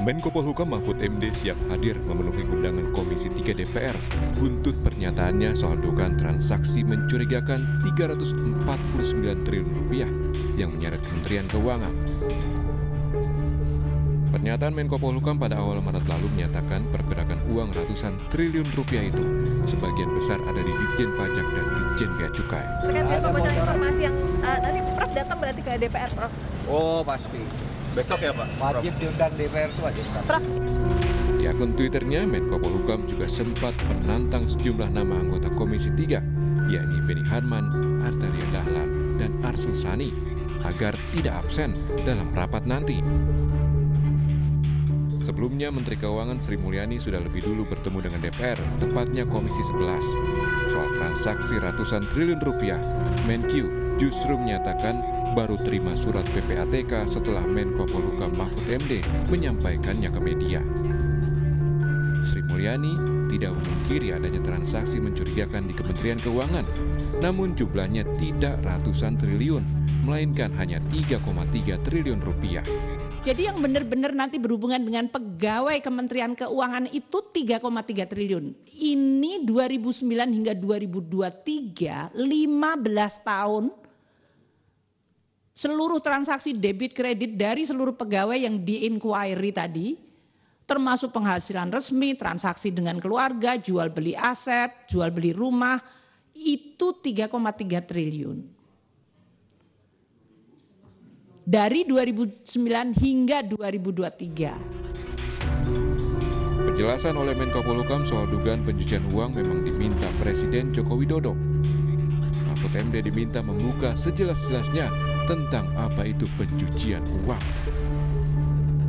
Menko Polhukam Mahfud MD siap hadir memenuhi undangan Komisi 3 DPR buntut pernyataannya soal dugaan transaksi mencurigakan 349 triliun rupiah yang menyeret Kementerian Keuangan. Pernyataan Menko Polhukam pada awal Maret lalu menyatakan pergerakan uang ratusan triliun rupiah itu sebagian besar ada di Ditjen Pajak dan Ditjen Bea Cukai. Terkait dengan kebocoran informasi yang nanti Prof datang berarti ke DPR, Prof? Oh pasti. Besok ya Pak? Wajib diundang DPR itu wajib. Prof. Di akun Twitternya, Menko Polhukam juga sempat menantang sejumlah nama anggota Komisi 3, yakni Beni Harman, Arteria Dahlan, dan Arsul Sani, agar tidak absen dalam rapat nanti. Sebelumnya, Menteri Keuangan Sri Mulyani sudah lebih dulu bertemu dengan DPR, tepatnya Komisi 11. Soal transaksi ratusan triliun rupiah, Menkyu justru menyatakan baru terima surat PPATK setelah Menko Polhukam Mahfud MD menyampaikannya ke media. Sri Mulyani tidak memungkiri adanya transaksi mencurigakan di Kementerian Keuangan, namun jumlahnya tidak ratusan triliun, melainkan hanya 3,3 triliun rupiah. Jadi yang benar-benar nanti berhubungan dengan pegawai Kementerian Keuangan itu 3,3 triliun. Ini 2009 hingga 2023, 15 tahun, seluruh transaksi debit kredit dari seluruh pegawai yang di-inquiry tadi, termasuk penghasilan resmi, transaksi dengan keluarga, jual beli aset, jual beli rumah, itu 3,3 triliun. Dari 2009 hingga 2023. Penjelasan oleh Menko Polhukam soal dugaan pencucian uang memang diminta Presiden Joko Widodo. Mahfud MD diminta membuka sejelas-jelasnya tentang apa itu pencucian uang.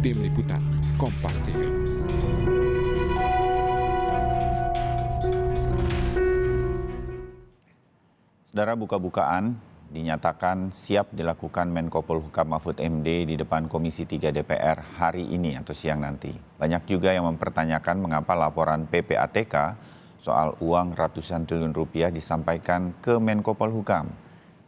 Tim Liputan, Kompas TV. Saudara, buka-bukaan dinyatakan siap dilakukan Menko Polhukam Mahfud MD di depan Komisi 3 DPR hari ini atau siang nanti. Banyak juga yang mempertanyakan mengapa laporan PPATK soal uang ratusan triliun rupiah disampaikan ke Menko Polhukam.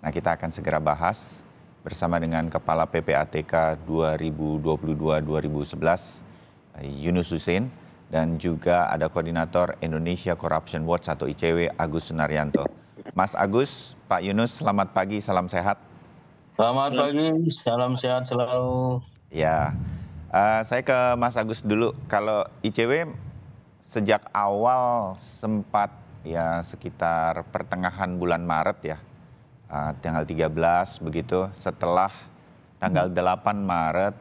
Nah, kita akan segera bahas bersama dengan Kepala PPATK 2022-2011 Yunus Hussein dan juga ada Koordinator Indonesia Corruption Watch atau ICW Agus Sunaryanto. Mas Agus, Pak Yunus, selamat pagi, salam sehat. Selamat pagi, salam sehat selalu. Ya, saya ke Mas Agus dulu. Kalau ICW sejak awal sempat ya sekitar pertengahan bulan Maret ya, tanggal 13 begitu, setelah tanggal 8 Maret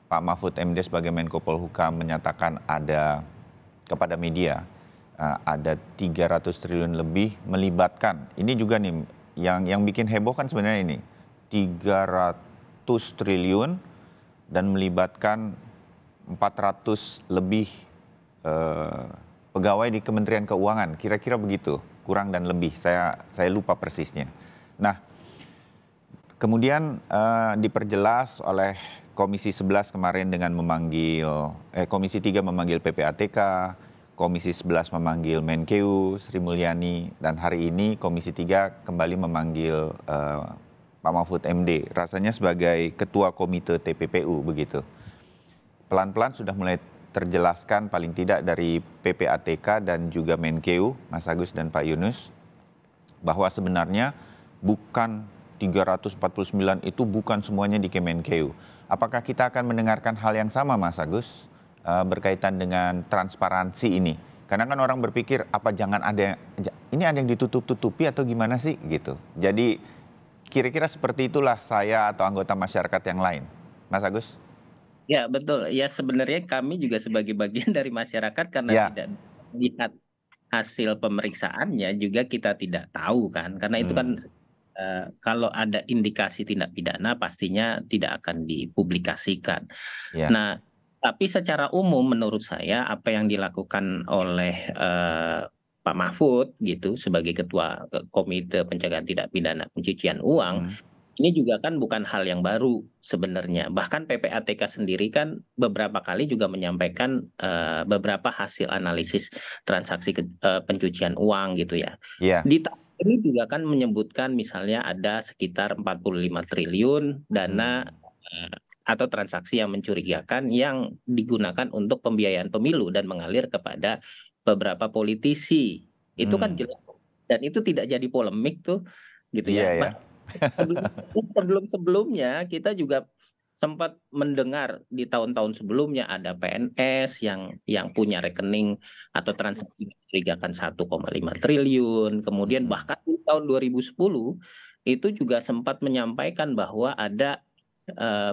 Pak Mahfud MD sebagai Menko Polhukam menyatakan ada kepada media ada 300 triliun lebih melibatkan. Ini juga nih yang bikin heboh kan sebenarnya ini 300 triliun dan melibatkan 400 lebih pegawai di Kementerian Keuangan. Kira-kira begitu, kurang dan lebih. Saya lupa persisnya. Nah, kemudian diperjelas oleh Komisi 11 kemarin dengan memanggil Komisi 3 memanggil PPATK, Komisi 11 memanggil Menkeu, Sri Mulyani, dan hari ini Komisi 3 kembali memanggil Pak Mahfud MD, rasanya sebagai Ketua Komite TPPU begitu. Pelan-pelan sudah mulai terjelaskan paling tidak dari PPATK dan juga Menkeu, Mas Agus dan Pak Yunus, bahwa sebenarnya bukan 349 itu bukan semuanya di Kemenkeu. Apakah kita akan mendengarkan hal yang sama, Mas Agus? Berkaitan dengan transparansi ini, karena kan orang berpikir apa jangan ada ini ada yang ditutup-tutupi atau gimana sih gitu. Jadi kira-kira seperti itulah saya atau anggota masyarakat yang lain, Mas Agus. Ya betul, ya sebenarnya kami juga sebagai bagian dari masyarakat karena tidak melihat hasil pemeriksaannya juga kita tidak tahu kan, karena itu kan kalau ada indikasi tindak pidana pastinya tidak akan dipublikasikan. Nah, tapi secara umum menurut saya apa yang dilakukan oleh Pak Mahfud gitu sebagai Ketua Komite Pencegahan Tindak Pidana Pencucian Uang ini juga kan bukan hal yang baru sebenarnya. Bahkan PPATK sendiri kan beberapa kali juga menyampaikan beberapa hasil analisis transaksi pencucian uang gitu ya. Di ini juga kan menyebutkan misalnya ada sekitar 45 triliun dana atau transaksi yang mencurigakan yang digunakan untuk pembiayaan pemilu dan mengalir kepada beberapa politisi. Itu kan jelas dan itu tidak jadi polemik tuh gitu Iya ya. ya. Sebelum-sebelumnya kita juga sempat mendengar di tahun-tahun sebelumnya ada PNS yang punya rekening atau transaksi mencurigakan 1,5 triliun. Kemudian bahkan di tahun 2010 itu juga sempat menyampaikan bahwa ada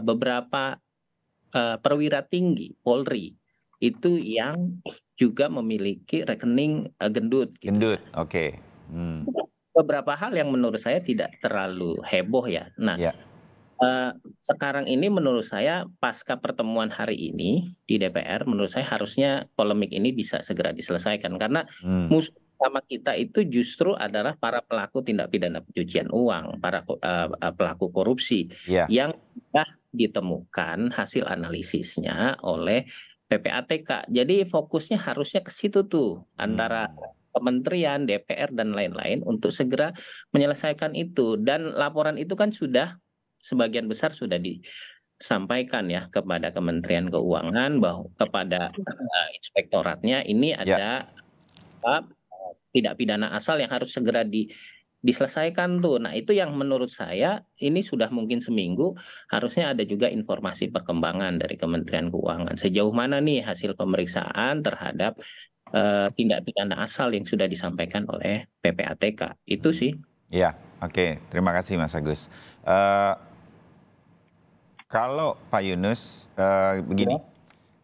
beberapa perwira tinggi Polri itu yang juga memiliki rekening gendut. Gitu. Gendut, oke. Beberapa hal yang menurut saya tidak terlalu heboh ya. Nah, sekarang ini menurut saya pasca pertemuan hari ini di DPR, menurut saya harusnya polemik ini bisa segera diselesaikan karena musuh utama kita itu justru adalah para pelaku tindak pidana pencucian uang, para pelaku korupsi yang sudah ditemukan hasil analisisnya oleh PPATK. Jadi fokusnya harusnya ke situ tuh antara kementerian, DPR dan lain-lain untuk segera menyelesaikan itu dan laporan itu kan sudah sebagian besar sudah disampaikan ya kepada Kementerian Keuangan bahwa kepada inspektoratnya ini ada tidak pidana asal yang harus segera diselesaikan tuh. Nah itu yang menurut saya ini sudah mungkin seminggu harusnya ada juga informasi perkembangan dari Kementerian Keuangan sejauh mana nih hasil pemeriksaan terhadap tindak pidana asal yang sudah disampaikan oleh PPATK itu sih. Iya, oke. Terima kasih Mas Agus. Kalau Pak Yunus, begini,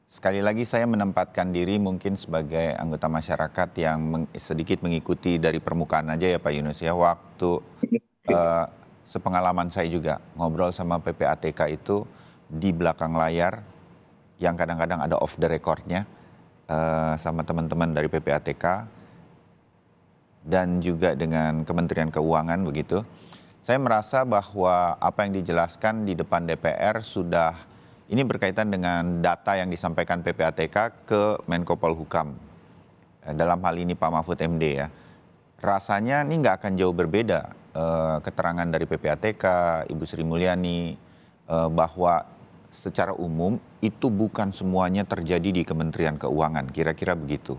sekali lagi saya menempatkan diri mungkin sebagai anggota masyarakat yang sedikit mengikuti dari permukaan aja ya Pak Yunus ya. Waktu sepengalaman saya juga ngobrol sama PPATK itu di belakang layar yang kadang-kadang ada off the record-nya sama teman-teman dari PPATK dan juga dengan Kementerian Keuangan begitu. Saya merasa bahwa apa yang dijelaskan di depan DPR sudah ini berkaitan dengan data yang disampaikan PPATK ke Menko Polhukam. Dalam hal ini Pak Mahfud MD ya. Rasanya ini nggak akan jauh berbeda keterangan dari PPATK, Ibu Sri Mulyani, bahwa secara umum itu bukan semuanya terjadi di Kementerian Keuangan, kira-kira begitu.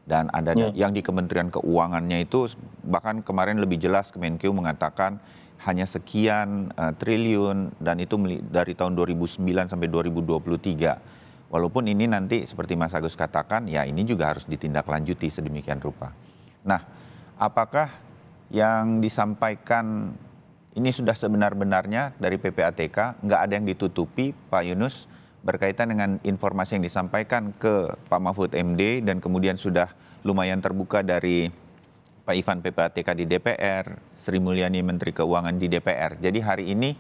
Dan ada yang di Kementerian Keuangannya itu bahkan kemarin lebih jelas Kemenkeu mengatakan hanya sekian triliun dan itu dari tahun 2009 sampai 2023. Walaupun ini nanti seperti Mas Agus katakan ya ini juga harus ditindaklanjuti sedemikian rupa. Nah, apakah yang disampaikan ini sudah sebenar-benarnya dari PPATK, nggak ada yang ditutupi Pak Yunus berkaitan dengan informasi yang disampaikan ke Pak Mahfud MD dan kemudian sudah lumayan terbuka dari Pak Ivan PPATK di DPR, Sri Mulyani Menteri Keuangan di DPR. Jadi hari ini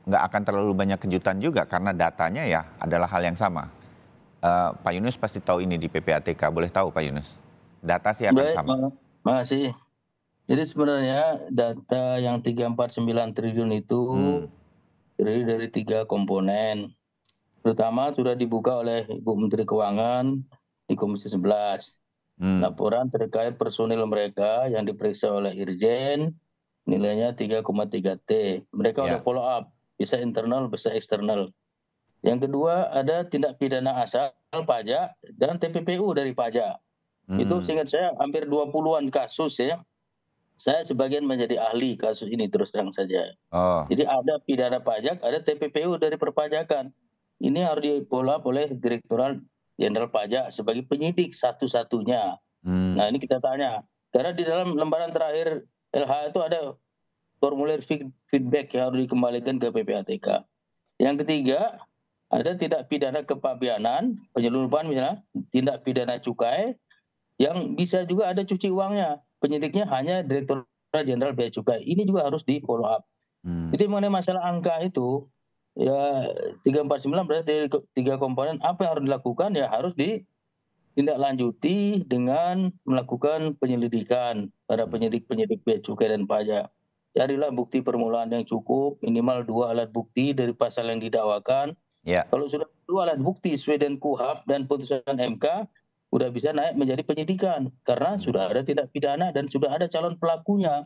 nggak akan terlalu banyak kejutan juga karena datanya ya adalah hal yang sama. Pak Yunus pasti tahu ini di PPATK, boleh tahu Pak Yunus? Data sih akan sama. Makasih. Jadi sebenarnya data yang 349 triliun itu terdiri dari 3 komponen. Pertama sudah dibuka oleh Ibu Menteri Keuangan di Komisi 11. Laporan terkait personil mereka yang diperiksa oleh Irjen nilainya 3,3 T. Mereka udah follow up, bisa internal, bisa eksternal. Yang kedua ada tindak pidana asal pajak dan TPPU dari pajak. Itu seingat saya hampir 20-an kasus ya. Saya sebagian menjadi ahli kasus ini terus terang saja. Jadi ada pidana pajak, ada TPPU dari perpajakan. Ini harus di-follow up oleh Direktorat Jenderal Pajak sebagai penyidik satu-satunya. Nah ini kita tanya, karena di dalam lembaran terakhir LH itu ada formulir feedback yang harus dikembalikan ke PPATK. Yang ketiga, ada tindak pidana kepabeanan, penyelundupan misalnya, tindak pidana cukai, yang bisa juga ada cuci uangnya. Penyidiknya hanya Direktur Jenderal Bea Cukai. Ini juga harus di follow up. Jadi mengenai masalah angka itu, ya 349 berarti 3 komponen, apa yang harus dilakukan ya harus ditindaklanjuti dengan melakukan penyelidikan pada penyidik-penyidik Bea Cukai dan Pajak. Carilah bukti permulaan yang cukup, minimal 2 alat bukti dari pasal yang didakwakan. Kalau sudah 2 alat bukti sesuai dengan KUHP dan putusan MK, sudah bisa naik menjadi penyidikan karena sudah ada tindak pidana dan sudah ada calon pelakunya.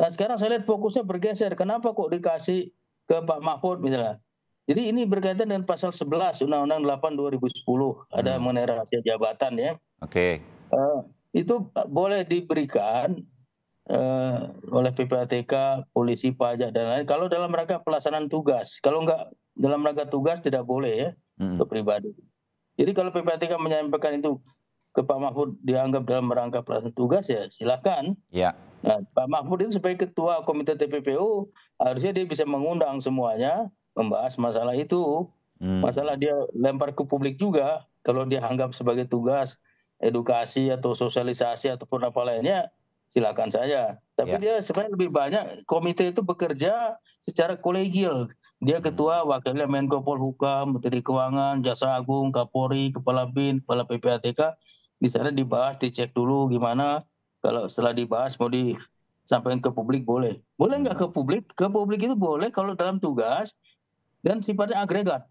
Nah sekarang saya lihat fokusnya bergeser. Kenapa kok dikasih ke Pak Mahfud misalnya? Jadi ini berkaitan dengan pasal 11 Undang-Undang 8 2010 ada mengenai rahasia jabatan ya. Oke. Itu boleh diberikan oleh PPATK, polisi, pajak dan lain kalau dalam rangka pelaksanaan tugas. Kalau enggak dalam rangka tugas tidak boleh ya ke pribadi. Jadi kalau PPATK menyampaikan itu ke Pak Mahfud dianggap dalam rangka pelaksanaan tugas ya silakan. Ya. Nah, Pak Mahfud itu sebagai ketua komite TPPU harusnya dia bisa mengundang semuanya membahas masalah itu. Masalah dia lempar ke publik juga kalau dia anggap sebagai tugas edukasi atau sosialisasi ataupun apa lainnya silakan saja. Tapi dia sebenarnya lebih banyak komite itu bekerja secara kolegial. Dia ketua, wakilnya Menko Polhukam, Menteri Keuangan, Jaksa Agung, Kapolri, Kepala BIN, Kepala PPATK. Di sana dibahas, dicek dulu gimana. Kalau setelah dibahas mau disampaikan ke publik boleh. Boleh nggak ke publik? Ke publik itu boleh kalau dalam tugas dan sifatnya agregat.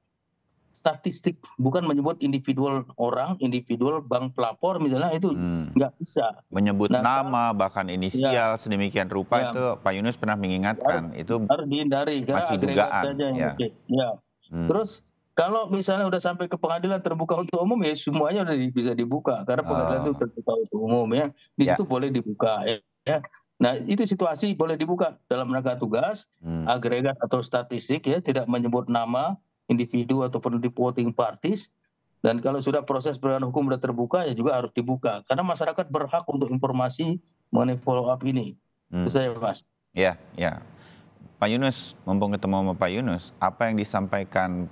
Statistik, bukan menyebut individual orang, individual bank pelapor misalnya itu nggak bisa. Menyebut nama bahkan inisial sedemikian rupa itu Pak Yunus pernah mengingatkan itu harus dihindari karena masih agregat dugaan. saja yang Terus kalau misalnya udah sampai ke pengadilan terbuka untuk umum ya semuanya udah bisa dibuka karena pengadilan itu terbuka untuk umum ya. Di situ boleh dibuka ya. Nah, itu situasi boleh dibuka dalam rangka tugas, agregat atau statistik ya, tidak menyebut nama individu ataupun di voting parties. Dan kalau sudah proses penegakan hukum sudah terbuka ya juga harus dibuka karena masyarakat berhak untuk informasi mengenai follow up ini. Itu saya Mas. Ya, ya. Pak Yunus, mumpung ketemu sama Pak Yunus, apa yang disampaikan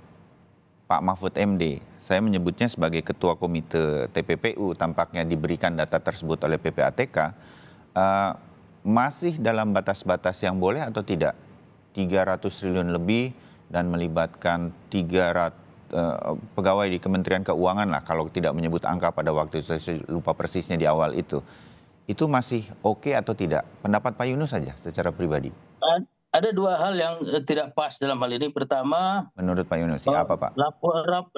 Pak Mahfud MD, saya menyebutnya sebagai ketua komite TPPU, tampaknya diberikan data tersebut oleh PPATK, masih dalam batas-batas yang boleh atau tidak? 300 triliun lebih dan melibatkan 300 pegawai di Kementerian Keuangan lah, kalau tidak menyebut angka pada waktu itu, saya lupa persisnya di awal itu. Itu masih oke atau tidak? Pendapat Pak Yunus saja secara pribadi. Ada dua hal yang tidak pas dalam hal ini. Pertama, menurut Pak Yunus, ya apa Pak?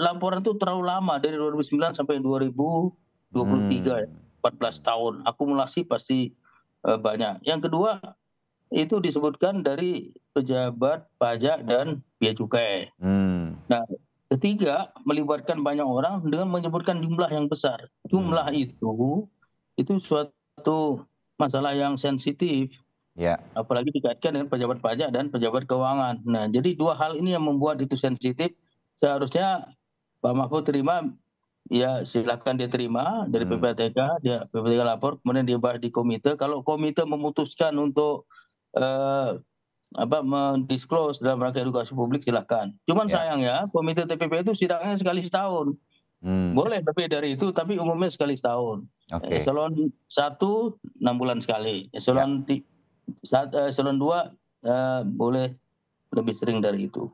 Laporan itu terlalu lama dari 2009 sampai 2023 ya, 14 tahun. Akumulasi pasti banyak. Yang kedua, itu disebutkan dari pejabat pajak dan bea cukai. Nah, ketiga, melibatkan banyak orang dengan menyebutkan jumlah yang besar. Jumlah itu suatu masalah yang sensitif. Ya. Apalagi dikaitkan dengan pejabat pajak dan pejabat keuangan. Nah, jadi dua hal ini yang membuat itu sensitif. Seharusnya Pak Mahfud terima, ya silakan dia terima dari PPATK, PPATK lapor, kemudian dia bahas di komite. Kalau komite memutuskan untuk mendisclose dalam rangka edukasi publik silakan. Cuman sayangnya komite TPP itu sidangnya sekali setahun. Boleh lebih dari itu, tapi umumnya sekali setahun. Eselon 1 6 bulan sekali. Eselon 2 boleh lebih sering dari itu.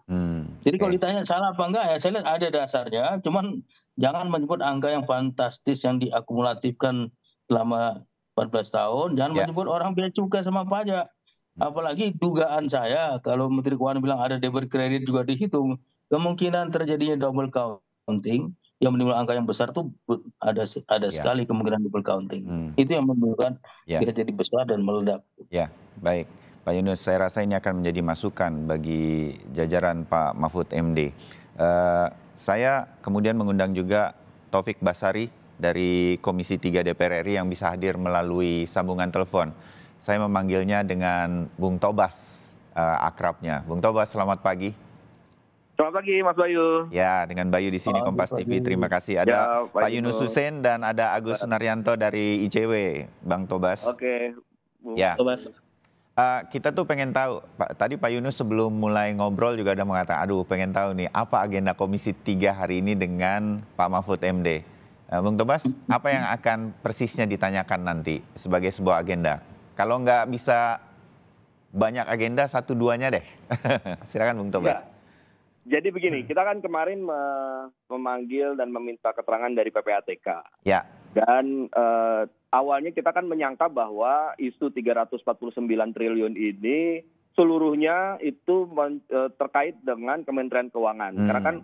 Jadi kalau ditanya salah apa enggak ya saya lihat ada dasarnya. Cuman jangan menyebut angka yang fantastis yang diakumulatifkan selama 14 tahun. Jangan menyebut orang bea cukai sama pajak. Apalagi dugaan saya kalau Menteri Keuangan bilang ada debit kredit juga dihitung, kemungkinan terjadinya double counting yang menimbulkan angka yang besar tuh ada sekali kemungkinan double counting. Itu yang menimbulkan bisa jadi besar dan meledak. Ya, baik. Pak Yunus, saya rasa ini akan menjadi masukan bagi jajaran Pak Mahfud MD. Saya kemudian mengundang juga Taufik Basari dari Komisi 3 DPR RI yang bisa hadir melalui sambungan telepon. Saya memanggilnya dengan Bung Tobas, akrabnya. Bung Tobas, selamat pagi. Selamat pagi, Mas Bayu. Ya, dengan Bayu di sini Kompas TV. Terima kasih. Ada Pak Yunus Hussein dan ada Agus Sunaryanto dari ICW, Bang Tobas. Oke, Bung Tobas. Kita tuh pengen tahu, tadi Pak Yunus sebelum mulai ngobrol juga ada mengatakan, aduh pengen tahu nih apa agenda Komisi 3 hari ini dengan Pak Mahfud MD. Bung Tobas, apa yang akan persisnya ditanyakan nanti sebagai sebuah agenda? Kalau nggak bisa banyak agenda, 1-2-nya deh. Silakan Bung Tobas. Ya. Jadi begini, kita kan kemarin memanggil dan meminta keterangan dari PPATK. Ya. Dan awalnya kita kan menyangka bahwa isu 349 triliun ini seluruhnya itu terkait dengan Kementerian Keuangan. Karena kan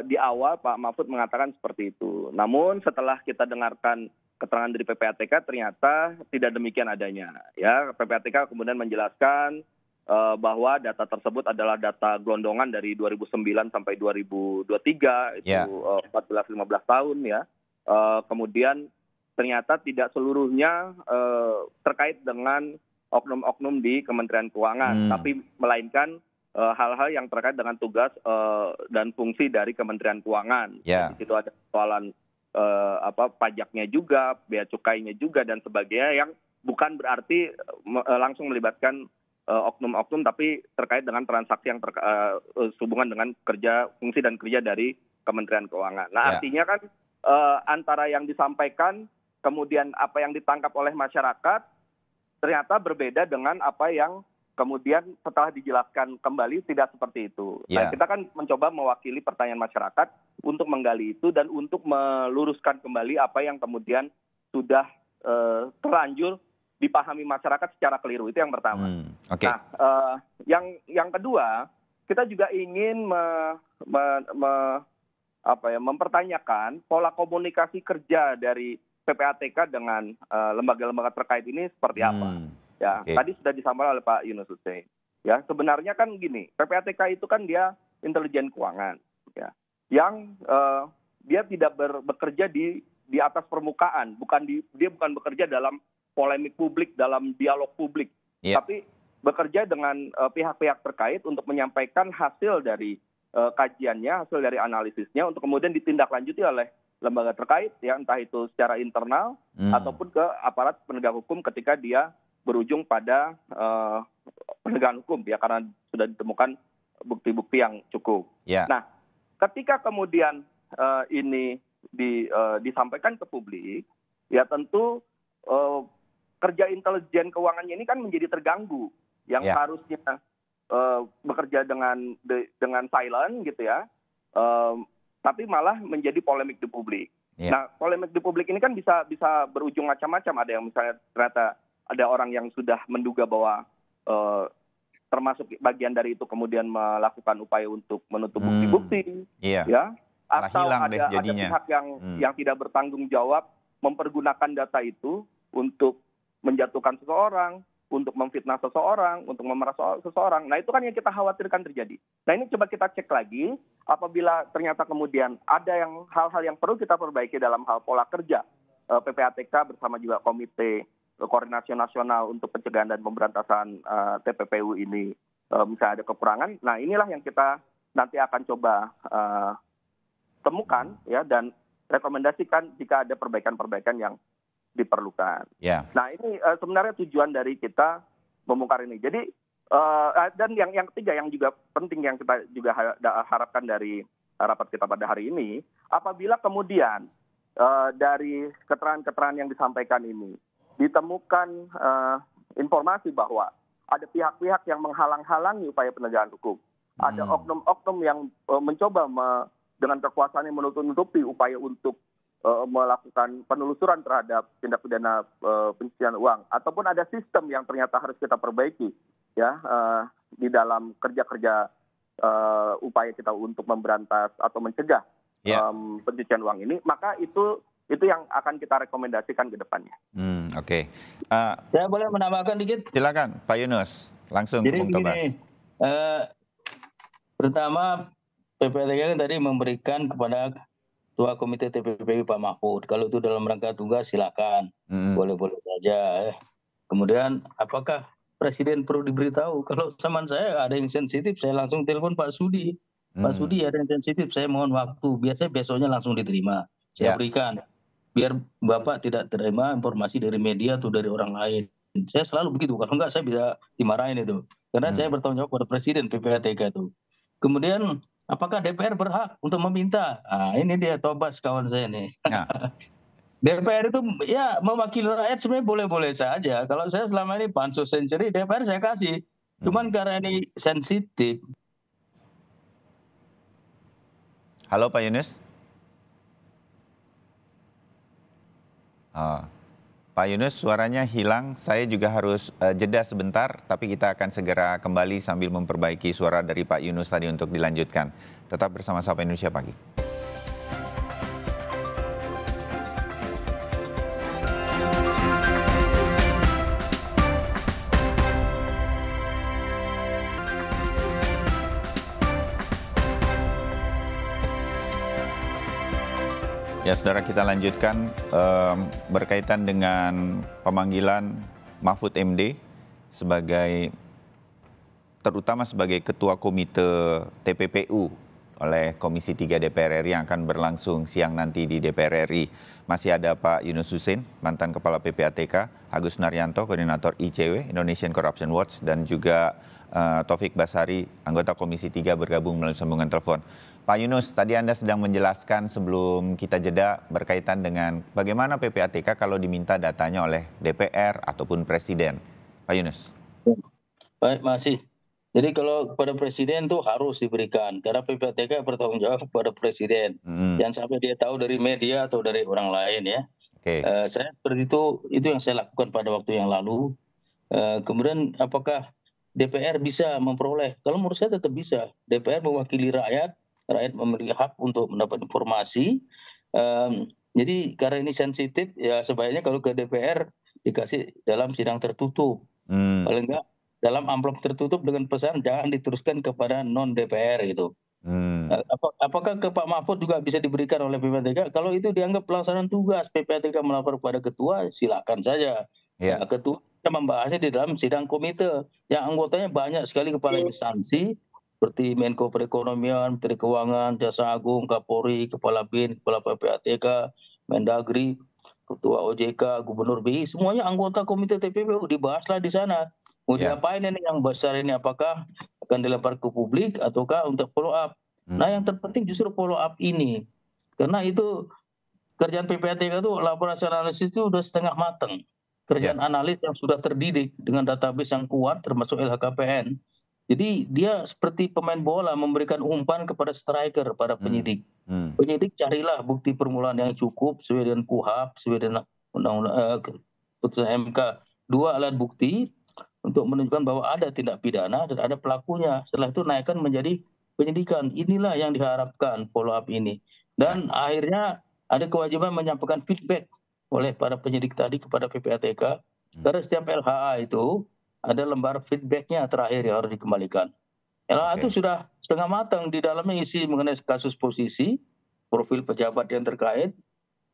di awal Pak Mahfud mengatakan seperti itu. Namun setelah kita dengarkan keterangan dari PPATK ternyata tidak demikian adanya. Ya, PPATK kemudian menjelaskan bahwa data tersebut adalah data gelondongan dari 2009 sampai 2023, itu 14-15 tahun ya. Kemudian ternyata tidak seluruhnya terkait dengan oknum-oknum di Kementerian Keuangan, tapi melainkan hal-hal yang terkait dengan tugas dan fungsi dari Kementerian Keuangan. Di situ ada persoalan pajaknya juga, bea cukainya juga dan sebagainya, yang bukan berarti langsung melibatkan oknum-oknum, tapi terkait dengan transaksi yang sehubungan dengan fungsi dan kerja dari Kementerian Keuangan. Nah, artinya kan antara yang disampaikan kemudian apa yang ditangkap oleh masyarakat ternyata berbeda dengan apa yang kemudian setelah dijelaskan kembali tidak seperti itu. Nah, kita kan mencoba mewakili pertanyaan masyarakat untuk menggali itu dan untuk meluruskan kembali apa yang kemudian sudah terlanjur dipahami masyarakat secara keliru. Itu yang pertama. Nah, yang kedua, kita juga ingin mempertanyakan pola komunikasi kerja dari PPATK dengan lembaga-lembaga terkait ini seperti apa. Tadi sudah disampaikan oleh Pak Yunus Hussein. Ya, sebenarnya kan gini, PPATK itu kan dia intelijen keuangan, ya, yang dia tidak bekerja di atas permukaan, dia bukan bekerja dalam polemik publik, dalam dialog publik, tapi bekerja dengan pihak-pihak terkait untuk menyampaikan hasil dari kajiannya, hasil dari analisisnya, untuk kemudian ditindaklanjuti oleh lembaga terkait, ya, entah itu secara internal ataupun ke aparat penegak hukum ketika dia berujung pada penegakan hukum, ya, karena sudah ditemukan bukti-bukti yang cukup. Nah, ketika kemudian ini disampaikan ke publik, ya tentu kerja intelijen keuangannya ini kan menjadi terganggu, yang harusnya bekerja dengan silent gitu ya, tapi malah menjadi polemik di publik. Nah, polemik di publik ini kan bisa berujung macam-macam. Ada yang misalnya ternyata ada orang yang sudah menduga bahwa termasuk bagian dari itu kemudian melakukan upaya untuk menutup bukti-bukti, ya, atau ada pihak yang tidak bertanggung jawab mempergunakan data itu untuk menjatuhkan seseorang, untuk memfitnah seseorang, untuk memeras seseorang. Nah, itu kan yang kita khawatirkan terjadi. Nah, ini coba kita cek lagi apabila ternyata kemudian ada hal-hal yang perlu kita perbaiki dalam hal pola kerja PPATK bersama juga Komite Koordinasi Nasional untuk Pencegahan dan Pemberantasan TPPU ini, misalnya ada kekurangan. Nah, inilah yang kita nanti akan coba temukan, ya, dan rekomendasikan jika ada perbaikan-perbaikan yang diperlukan. Nah, ini sebenarnya tujuan dari kita membongkar ini. Jadi dan yang ketiga yang juga penting yang kita juga harapkan dari rapat kita pada hari ini, apabila kemudian dari keterangan-keterangan yang disampaikan ini ditemukan informasi bahwa ada pihak-pihak yang menghalang-halangi upaya penegakan hukum, ada oknum-oknum yang mencoba dengan kekuasaannya menutup-nutupi upaya untuk melakukan penelusuran terhadap tindak pidana pencucian uang, ataupun ada sistem yang ternyata harus kita perbaiki, ya, di dalam kerja-kerja upaya kita untuk memberantas atau mencegah pencucian uang ini, maka itu yang akan kita rekomendasikan ke depannya. Saya boleh menambahkan dikit? Silakan, Pak Yunus, langsung. Jadi begini, pertama PPATK kan tadi memberikan kepada Ketua Komite TPPU Pak Mahfud. Kalau itu dalam rangka tugas silakan, boleh-boleh saja. Kemudian apakah Presiden perlu diberitahu? Kalau zaman saya ada yang sensitif, saya langsung telepon Pak Sudi. Pak Sudi ada yang sensitif, saya mohon waktu. Biasanya besoknya langsung diterima. Saya berikan. Biar Bapak tidak terima informasi dari media atau dari orang lain. Saya selalu begitu. Kalau enggak saya bisa dimarahin itu. Karena saya bertanggung jawab pada Presiden PPATK itu. Kemudian apakah DPR berhak untuk meminta? Nah, ini dia Tobas kawan saya nih. DPR itu ya mewakili rakyat sebenarnya boleh-boleh saja. Kalau saya selama ini pansus senturi, DPR saya kasih. Cuman karena ini sensitif. Halo Pak Yunus. Pak Yunus, suaranya hilang. Saya juga harus jeda sebentar, tapi kita akan segera kembali sambil memperbaiki suara dari Pak Yunus tadi untuk dilanjutkan. Tetap bersama Sapa Indonesia Pagi. Ya, saudara, kita lanjutkan berkaitan dengan pemanggilan Mahfud MD terutama sebagai Ketua Komite TPPU oleh Komisi 3 DPR RI yang akan berlangsung siang nanti di DPR RI. Masih ada Pak Yunus Husin, mantan Kepala PPATK, Agus Naryanto, Koordinator ICW, Indonesian Corruption Watch, dan juga Taufik Basari, anggota Komisi 3 bergabung melalui sambungan telepon. Pak Yunus, tadi Anda sedang menjelaskan sebelum kita jeda berkaitan dengan bagaimana PPATK kalau diminta datanya oleh DPR ataupun Presiden. Pak Yunus. Baik, masih. Jadi kalau kepada Presiden tuh harus diberikan, karena PPATK bertanggung jawab kepada Presiden. Jangan sampai dia tahu dari media atau dari orang lain ya. Saya seperti itu yang saya lakukan pada waktu yang lalu. Kemudian apakah DPR bisa memperoleh? Kalau menurut saya tetap bisa. DPR mewakili rakyat memiliki hak untuk mendapat informasi. Jadi karena ini sensitif, ya sebaiknya kalau ke DPR dikasih dalam sidang tertutup. Paling enggak dalam amplop tertutup dengan pesan jangan diteruskan kepada non-DPR gitu. Apakah ke Pak Mahfud juga bisa diberikan oleh PPATK? Kalau itu dianggap pelaksanaan tugas PPATK melapor kepada ketua, silakan saja. Ketua kita membahasnya di dalam sidang komite yang anggotanya banyak sekali kepala instansi seperti Menko Perekonomian, Menteri Keuangan, Jaksa Agung, Kapolri, Kepala BIN, Kepala PPATK, Mendagri, Ketua OJK, Gubernur BI, semuanya anggota Komite TPPU, dibahaslah di sana. Mau diapain ini yang besar ini, apakah akan dilempar ke publik ataukah untuk follow up? Nah yang terpenting justru follow up ini. Karena itu kerjaan PPATK itu laporan analisis itu sudah setengah matang. Kerjaan analis yang sudah terdidik dengan database yang kuat termasuk LHKPN. Jadi dia seperti pemain bola memberikan umpan kepada striker, pada penyidik. Penyidik carilah bukti permulaan yang cukup sesuai dengan KUHP, sesuai dengan undang-undang putusan MK. 2 alat bukti untuk menunjukkan bahwa ada tindak pidana dan ada pelakunya. Setelah itu naikkan menjadi penyidikan. Inilah yang diharapkan follow up ini. Dan akhirnya ada kewajiban menyampaikan feedback oleh para penyidik tadi kepada PPATK. Karena setiap LHA itu ada lembar feedbacknya terakhir yang harus dikembalikan. LHA itu sudah setengah matang, di dalamnya isi mengenai kasus posisi, profil pejabat yang terkait,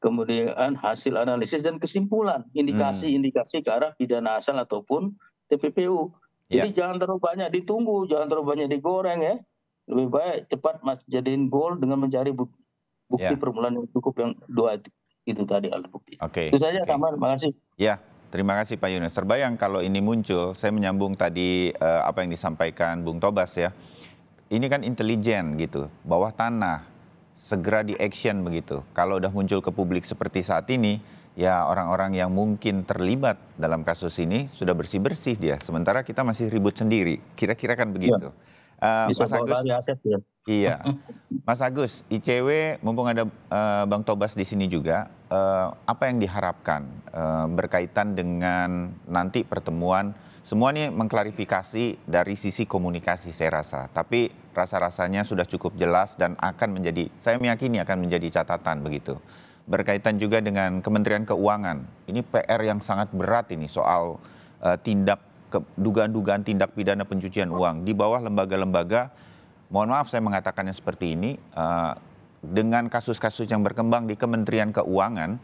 kemudian hasil analisis dan kesimpulan, indikasi-indikasi ke arah pidana asal ataupun TPPU. Jadi jangan terlalu banyak ditunggu, jangan terlalu banyak digoreng ya. Lebih baik cepat jadiin goal dengan mencari bukti permulaan yang cukup, yang 2 itu tadi alat bukti. Itu saja, Kamal. Terima kasih. Ya. Terima kasih Pak Yunus. Terbayang kalau ini muncul, saya menyambung tadi apa yang disampaikan Bung Tobas ya. Ini kan intelijen gitu, bawah tanah, segera di action begitu. Kalau udah muncul ke publik seperti saat ini, ya orang-orang yang mungkin terlibat dalam kasus ini sudah bersih-bersih dia. Sementara kita masih ribut sendiri, kira-kira kan begitu. Bisa Mas Agus, aset, ya. Iya, Mas Agus, ICW mumpung ada Bang Tobas di sini juga, apa yang diharapkan berkaitan dengan nanti pertemuan? Semua ini mengklarifikasi dari sisi komunikasi saya rasa, tapi rasa-rasanya sudah cukup jelas dan akan menjadi, saya meyakini akan menjadi catatan begitu. Berkaitan juga dengan Kementerian Keuangan, ini PR yang sangat berat ini soal dugaan-dugaan tindak pidana pencucian uang di bawah lembaga-lembaga. Mohon maaf saya mengatakannya seperti ini, dengan kasus-kasus yang berkembang di Kementerian Keuangan,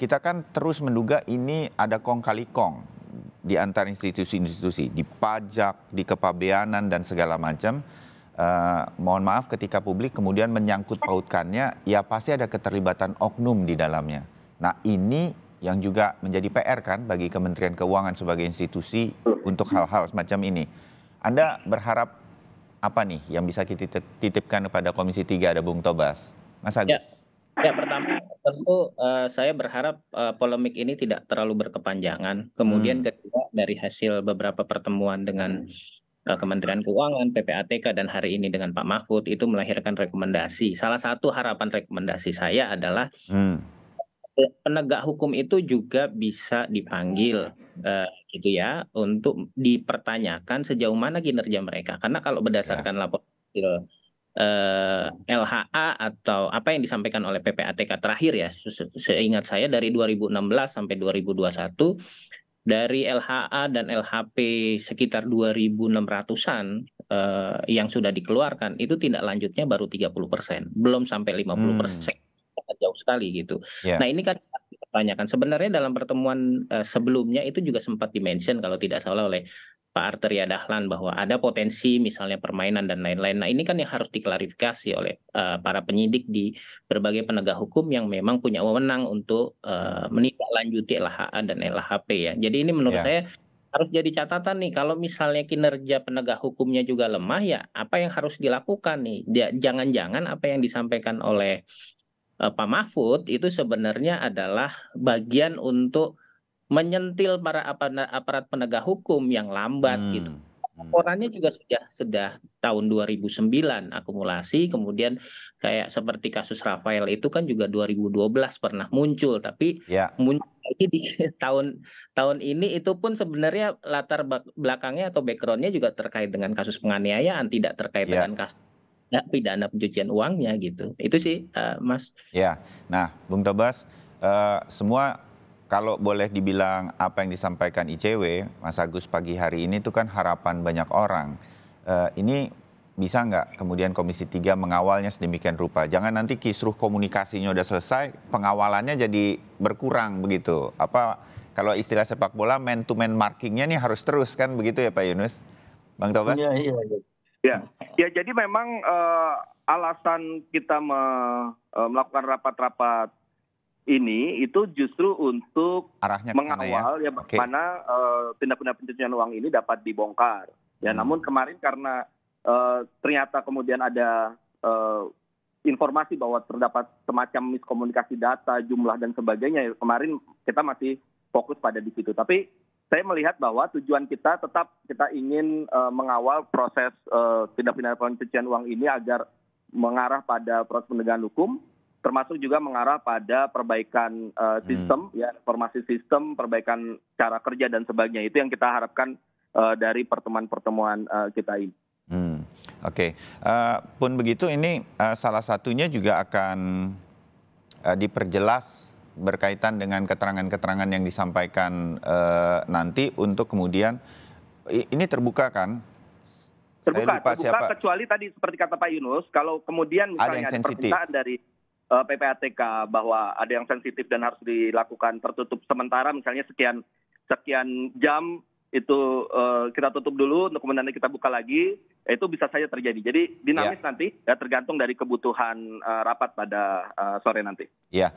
kita kan terus menduga ini ada kong kali kong di antara institusi-institusi, di pajak, di kepabeanan dan segala macam. Mohon maaf ketika publik kemudian menyangkut pautkannya, ya pasti ada keterlibatan oknum di dalamnya. Nah ini yang juga menjadi PR kan bagi Kementerian Keuangan sebagai institusi untuk hal-hal semacam ini. Anda berharap apa nih yang bisa kita titipkan kepada Komisi 3, ada Bung Tobas? Mas Agus. Ya, pertama tentu saya berharap polemik ini tidak terlalu berkepanjangan. Kemudian kedua, dari hasil beberapa pertemuan dengan Kementerian Keuangan, PPATK, dan hari ini dengan Pak Mahfud itu melahirkan rekomendasi. Salah satu harapan rekomendasi saya adalah penegak hukum itu juga bisa dipanggil gitu ya, untuk dipertanyakan sejauh mana kinerja mereka. Karena kalau berdasarkan laporan LHA atau apa yang disampaikan oleh PPATK terakhir ya, seingat saya dari 2016 sampai 2021 dari LHA dan LHP sekitar 2.600-an yang sudah dikeluarkan, itu tindak lanjutnya baru 30%, belum sampai 50%. Jauh sekali gitu. Nah ini kan dipertanyakan. Sebenarnya dalam pertemuan sebelumnya itu juga sempat dimention kalau tidak salah oleh Pak Arteria Dahlan bahwa ada potensi misalnya permainan dan lain-lain. Nah ini kan yang harus diklarifikasi oleh para penyidik di berbagai penegak hukum yang memang punya wewenang untuk menindaklanjuti LHA dan LHP ya. Jadi ini menurut saya harus jadi catatan nih, kalau misalnya kinerja penegak hukumnya juga lemah ya apa yang harus dilakukan nih? Jangan-jangan apa yang disampaikan oleh Pak Mahfud itu sebenarnya adalah bagian untuk menyentil para aparat penegak hukum yang lambat gitu. Laporannya juga sudah tahun 2009 akumulasi, kemudian kayak seperti kasus Rafael itu kan juga 2012 pernah muncul, tapi muncul lagi di tahun ini itu pun sebenarnya latar belakangnya atau backgroundnya juga terkait dengan kasus penganiayaan, tidak terkait dengan kasus pidana pencucian uangnya gitu. Itu sih Mas. Ya, nah Bung Tobas, semua kalau boleh dibilang apa yang disampaikan ICW, Mas Agus pagi hari ini itu kan harapan banyak orang. Ini bisa nggak kemudian Komisi 3 mengawalnya sedemikian rupa? Jangan nanti kisruh komunikasinya udah selesai, pengawalannya jadi berkurang begitu. Apa kalau istilah sepak bola man to man markingnya nih harus terus kan begitu ya Pak Yunus? Bang Tobas? Ya, jadi memang alasan kita melakukan rapat-rapat ini itu justru untuk arahnya mengawal ya bagaimana tindak pidana pencucian uang ini dapat dibongkar. Ya, namun kemarin karena ternyata kemudian ada informasi bahwa terdapat semacam miskomunikasi data, jumlah dan sebagainya. Kemarin kita masih fokus pada di situ. Tapi saya melihat bahwa tujuan kita tetap kita ingin mengawal proses tindak pidana pencucian uang ini agar mengarah pada proses penegakan hukum, termasuk juga mengarah pada perbaikan sistem, ya, reformasi sistem, perbaikan cara kerja dan sebagainya. Itu yang kita harapkan dari pertemuan-pertemuan kita ini. Oke. Pun begitu ini salah satunya juga akan diperjelas berkaitan dengan keterangan-keterangan yang disampaikan nanti untuk kemudian ini terbuka kan? Terbuka kecuali tadi seperti kata Pak Yunus, kalau kemudian misalnya ada permintaan dari PPATK bahwa ada yang sensitif dan harus dilakukan tertutup sementara, misalnya sekian jam itu kita tutup dulu untuk kemudian kita buka lagi, itu bisa saja terjadi. Jadi dinamis nanti ya, tergantung dari kebutuhan rapat pada sore nanti. Ya,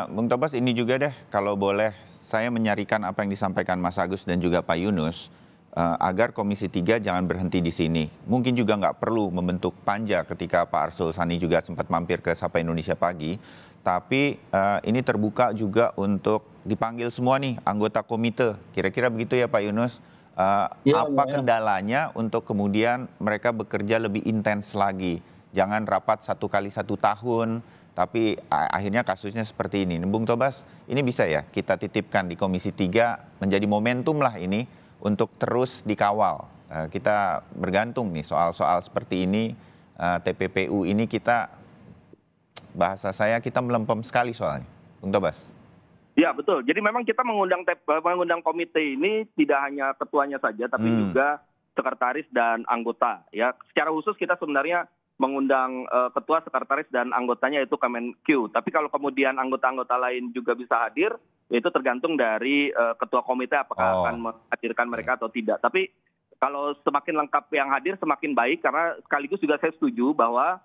Bung Tobas, ini juga deh kalau boleh saya menyarikan apa yang disampaikan Mas Agus dan juga Pak Yunus, agar Komisi 3 jangan berhenti di sini. Mungkin juga nggak perlu membentuk panja ketika Pak Arsul Sani juga sempat mampir ke Sapa Indonesia Pagi. Tapi ini terbuka juga untuk dipanggil semua nih anggota komite. Kira-kira begitu ya Pak Yunus? Apa kendalanya untuk kemudian mereka bekerja lebih intens lagi? Jangan rapat 1 kali 1 tahun, tapi akhirnya kasusnya seperti ini. Bung Tobas, ini bisa ya kita titipkan di Komisi 3 menjadi momentum lah ini untuk terus dikawal. Kita bergantung nih soal-soal seperti ini, TPPU ini kita, bahasa saya kita melempem sekali soalnya. Bung Tobas. Ya betul, jadi memang kita mengundang komite ini tidak hanya ketuanya saja, tapi juga sekretaris dan anggota. Ya, secara khusus kita sebenarnya mengundang ketua, sekretaris dan anggotanya itu Kemenq. Tapi kalau kemudian anggota-anggota lain juga bisa hadir, itu tergantung dari ketua komite apakah akan menghadirkan mereka atau tidak. Tapi kalau semakin lengkap yang hadir semakin baik, karena sekaligus juga saya setuju bahwa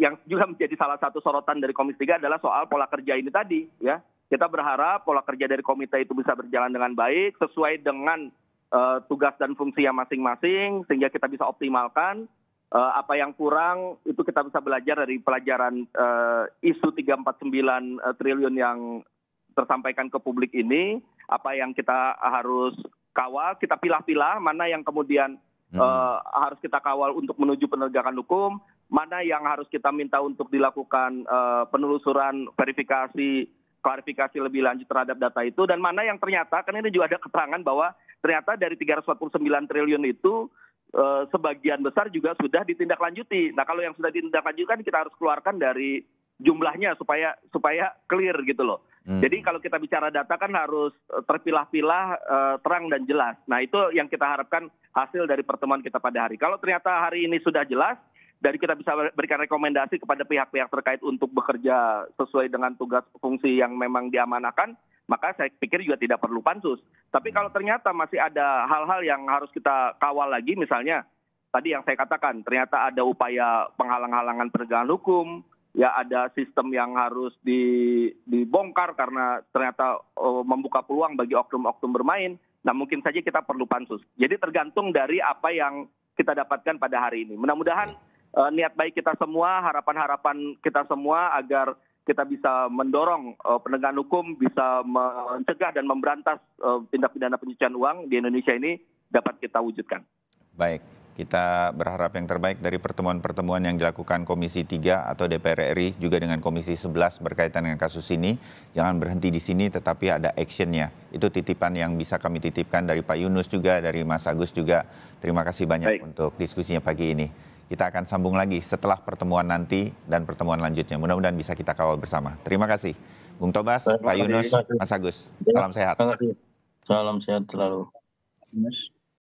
yang juga menjadi salah satu sorotan dari Komisi 3 adalah soal pola kerja ini tadi. Ya, kita berharap pola kerja dari komite itu bisa berjalan dengan baik sesuai dengan tugas dan fungsinya masing-masing, sehingga kita bisa optimalkan. Apa yang kurang itu kita bisa belajar dari pelajaran isu 349 triliun yang tersampaikan ke publik ini. Apa yang kita harus kawal, kita pilah-pilah mana yang kemudian harus kita kawal untuk menuju penegakan hukum, mana yang harus kita minta untuk dilakukan penelusuran, verifikasi, klarifikasi lebih lanjut terhadap data itu, dan mana yang ternyata, kan ini juga ada keterangan bahwa ternyata dari 349 triliun itu sebagian besar juga sudah ditindaklanjuti. Nah, kalau yang sudah ditindaklanjuti kan kita harus keluarkan dari jumlahnya supaya clear gitu loh. Jadi kalau kita bicara data kan harus terpilah-pilah, terang dan jelas. Nah itu yang kita harapkan hasil dari pertemuan kita pada hari. Kalau ternyata hari ini sudah jelas, dari kita bisa berikan rekomendasi kepada pihak-pihak terkait untuk bekerja sesuai dengan tugas fungsi yang memang diamanahkan, maka saya pikir juga tidak perlu pansus. Tapi kalau ternyata masih ada hal-hal yang harus kita kawal lagi, misalnya tadi yang saya katakan, ternyata ada upaya penghalang-halangan penegakan hukum, ya ada sistem yang harus dibongkar karena ternyata membuka peluang bagi oknum-oknum bermain. Nah mungkin saja kita perlu pansus. Jadi tergantung dari apa yang kita dapatkan pada hari ini. Mudah-mudahan niat baik kita semua, harapan-harapan kita semua agar kita bisa mendorong penegakan hukum, bisa mencegah dan memberantas tindak pidana pencucian uang di Indonesia ini dapat kita wujudkan. Baik. Kita berharap yang terbaik dari pertemuan-pertemuan yang dilakukan Komisi 3 atau DPR RI juga dengan Komisi 11 berkaitan dengan kasus ini. Jangan berhenti di sini tetapi ada actionnya. Itu titipan yang bisa kami titipkan dari Pak Yunus juga, dari Mas Agus juga. Terima kasih banyak untuk diskusinya pagi ini. Kita akan sambung lagi setelah pertemuan nanti dan pertemuan lanjutnya. Mudah-mudahan bisa kita kawal bersama. Terima kasih. Bung Tobas, Pak Yunus, Mas Agus. Salam sehat. Salam sehat selalu.